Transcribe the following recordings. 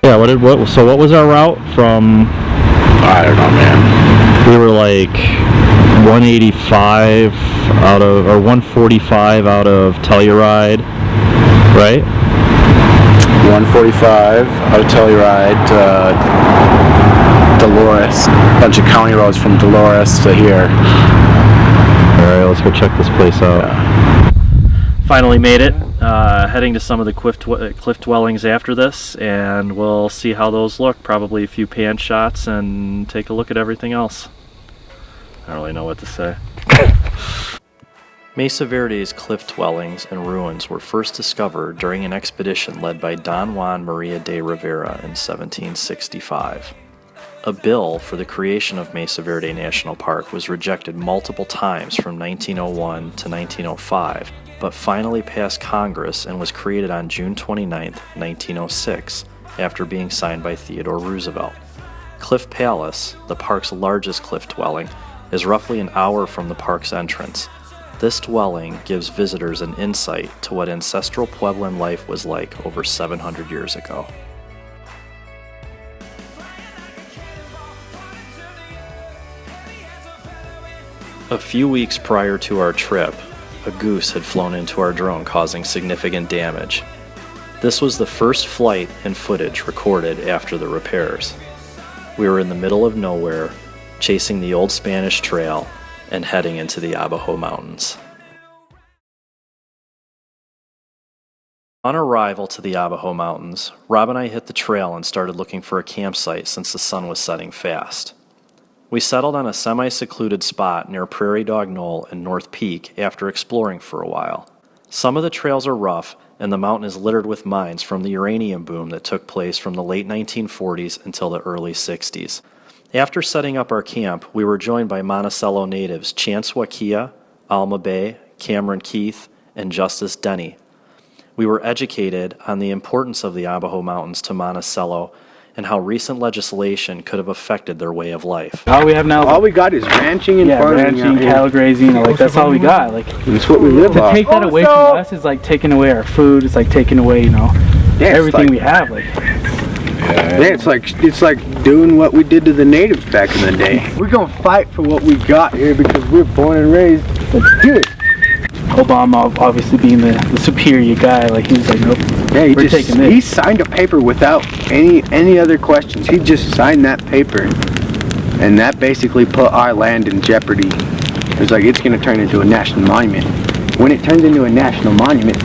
Yeah, what was our route from? I don't know, man. We were like 185 out of, or 145 out of Telluride, right? 145 out of Telluride to Dolores. A bunch of county roads from Dolores to here. Alright, let's go check this place out. Yeah. Finally made it. Heading to some of the cliff dwellings after this, and we'll see how those look. Probably a few pan shots and take a look at everything else. I don't really know what to say. Mesa Verde's cliff dwellings and ruins were first discovered during an expedition led by Don Juan Maria de Rivera in 1765. A bill for the creation of Mesa Verde National Park was rejected multiple times from 1901 to 1905, but finally passed Congress and was created on June 29, 1906, after being signed by Theodore Roosevelt. Cliff Palace, the park's largest cliff dwelling, is roughly an hour from the park's entrance. This dwelling gives visitors an insight to what ancestral Pueblan life was like over 700 years ago. A few weeks prior to our trip, a goose had flown into our drone, causing significant damage. This was the first flight and footage recorded after the repairs. We were in the middle of nowhere, chasing the old Spanish trail and heading into the Abajo Mountains. On arrival to the Abajo Mountains, Rob and I hit the trail and started looking for a campsite since the sun was setting fast. We settled on a semi-secluded spot near Prairie Dog Knoll and North Peak after exploring for a while. Some of the trails are rough, and the mountain is littered with mines from the uranium boom that took place from the late 1940s until the early 60s. After setting up our camp, we were joined by Monticello natives Chance Wakia, Alma Bay, Cameron Keith, and Justice Denny. We were educated on the importance of the Abajo Mountains to Monticello and how recent legislation could have affected their way of life. All we have now, all we got is ranching and farming. Ranching, cattle grazing, like that's all we got. Like that's what we live to off. take that away from us is like taking away our food. It's like taking away, everything we have. Like it's like doing what we did to the natives back in the day. We're gonna fight for what we got here because we're born and raised here. Obama obviously being the superior guy, like he was like, nope. Yeah, he signed a paper without any other questions. He just signed that paper, and that basically put our land in jeopardy. It was like, it's going to turn into a national monument. When it turns into a national monument,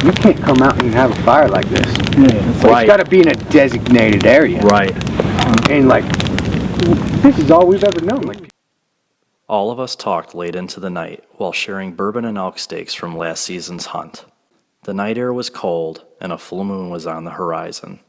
you can't come out and have a fire like this. Yeah, it's got to be in a designated area. Right. And this is all we've ever known. All of us talked late into the night while sharing bourbon and elk steaks from last season's hunt. The night air was cold, and a full moon was on the horizon.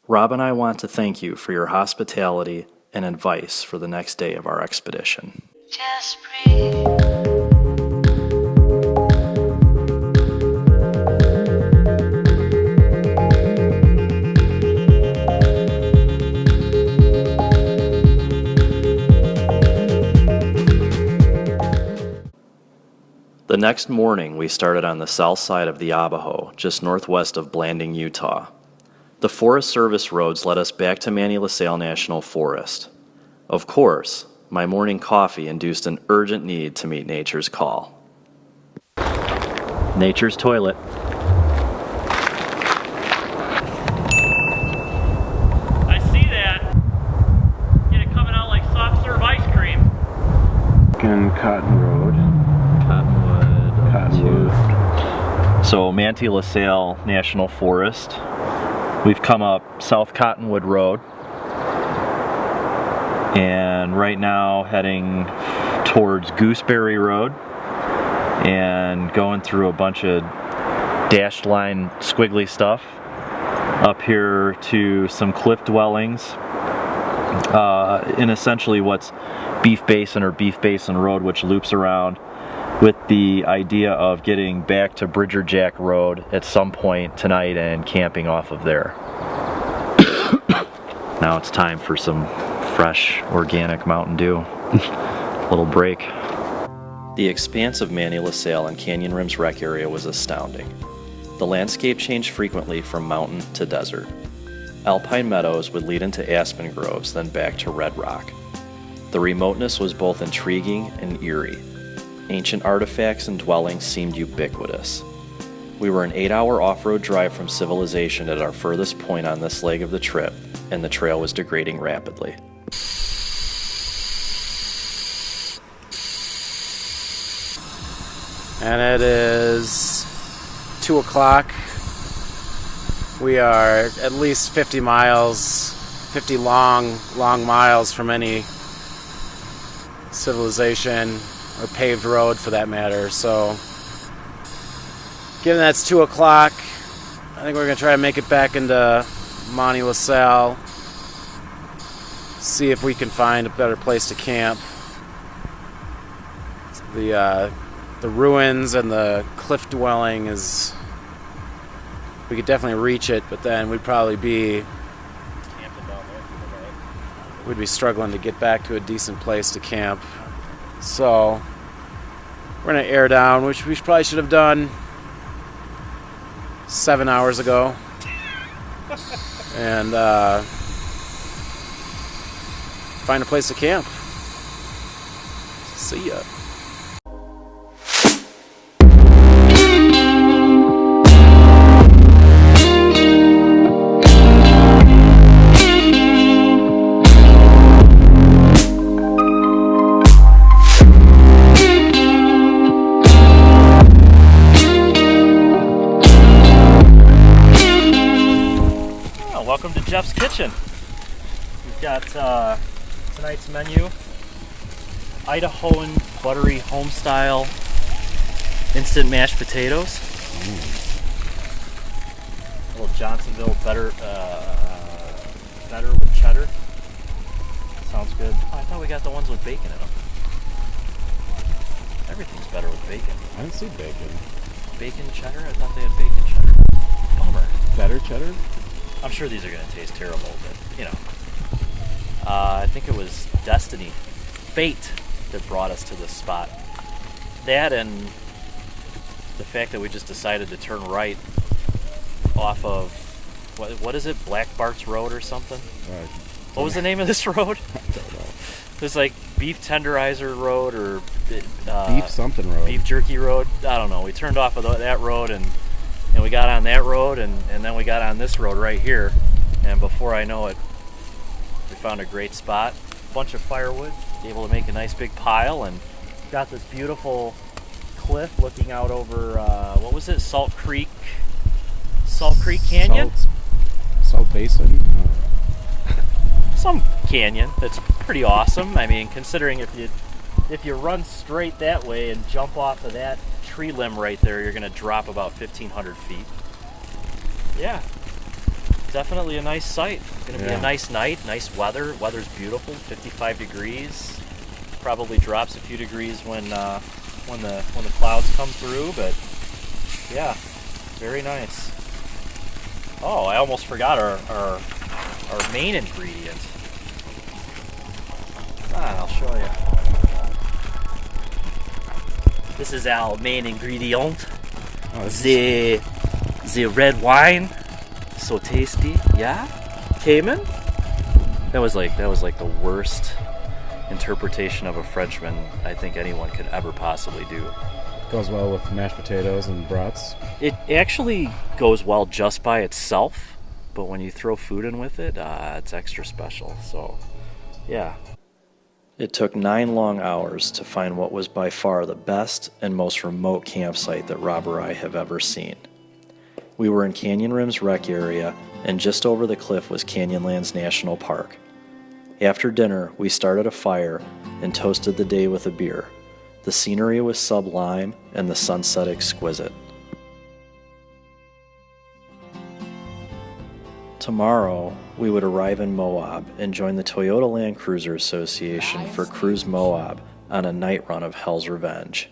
Rob and I want to thank you for your hospitality and advice for the next day of our expedition. Just breathe. The next morning, we started on the south side of the Abajo, just northwest of Blanding, Utah. The Forest Service roads led us back to Manti La-Sal National Forest. Of course, my morning coffee induced an urgent need to meet nature's call. Nature's toilet. I see that. Get it coming out like soft serve ice cream. And Cotton Road. So Manti La-Sal National Forest. We've come up South Cottonwood Road, and right now heading towards Gooseberry Road and going through a bunch of dashed line squiggly stuff up here to some cliff dwellings in essentially what's Beef Basin or Beef Basin Road, which loops around with the idea of getting back to Bridger Jack Road at some point tonight and camping off of there. Now it's time for some fresh, organic Mountain Dew. Little break. The expanse of Manti La-Sal and Canyon Rim's rec area was astounding. The landscape changed frequently from mountain to desert. Alpine meadows would lead into aspen groves, then back to red rock. The remoteness was both intriguing and eerie. Ancient artifacts and dwellings seemed ubiquitous. We were an 8-hour off-road drive from civilization at our furthest point on this leg of the trip, and the trail was degrading rapidly. And it is 2 o'clock. We are at least 50 miles, 50 long miles from any civilization or paved road for that matter. So, given that's 2 o'clock, I think we're going to try to make it back into Manti La-Sal. See if we can find a better place to camp. The ruins and the cliff dwelling is... we could definitely reach it, but then we'd probably be... camping down there for the night. We'd be struggling to get back to a decent place to camp. So, we're going to air down, which we probably should have done 7 hours ago. And find a place to camp. See ya. Welcome to Jeff's Kitchen. We've got tonight's menu: Idahoan buttery home-style instant mashed potatoes. A little Johnsonville better with cheddar. Sounds good. Oh, I thought we got the ones with bacon in them. Everything's better with bacon. I didn't see bacon. Bacon cheddar? I thought they had bacon cheddar. Bummer. Better cheddar? I'm sure these are going to taste terrible, but, you know. I think it was Destiny, Fate, that brought us to this spot. That and the fact that we just decided to turn right off of, what is it, Black Bart's Road or something? What was the name of this road? I don't know. It was like Beef Tenderizer Road or... Beef something road. Beef Jerky Road. I don't know. We turned off of that road and we got on that road, and then we got on this road right here, and before I know it, we found a great spot, bunch of firewood, able to make a nice big pile, and got this beautiful cliff looking out over, what was it, Salt Creek Canyon? Salt Basin? Some canyon that's pretty awesome. I mean, considering if you run straight that way and jump off of that tree limb right there, you're going to drop about 1,500 feet. Yeah, definitely a nice site. Going to be a nice night, nice weather. Weather's beautiful, 55 degrees. Probably drops a few degrees when the clouds come through, but yeah, very nice. Oh, I almost forgot our main ingredient. I'll show you. This is our main ingredient. The red wine, so tasty. Yeah, Cayman. That was like the worst interpretation of a Frenchman I think anyone could ever possibly do. Goes well with mashed potatoes and brats. It actually goes well just by itself, but when you throw food in with it, it's extra special. So, yeah. It took 9 long hours to find what was by far the best and most remote campsite that Rob or I have ever seen. We were in Canyon Rim's rec area, and just over the cliff was Canyonlands National Park. After dinner, we started a fire and toasted the day with a beer. The scenery was sublime and the sunset exquisite. Tomorrow, we would arrive in Moab and join the Toyota Land Cruiser Association for Cruise Moab on a night run of Hell's Revenge.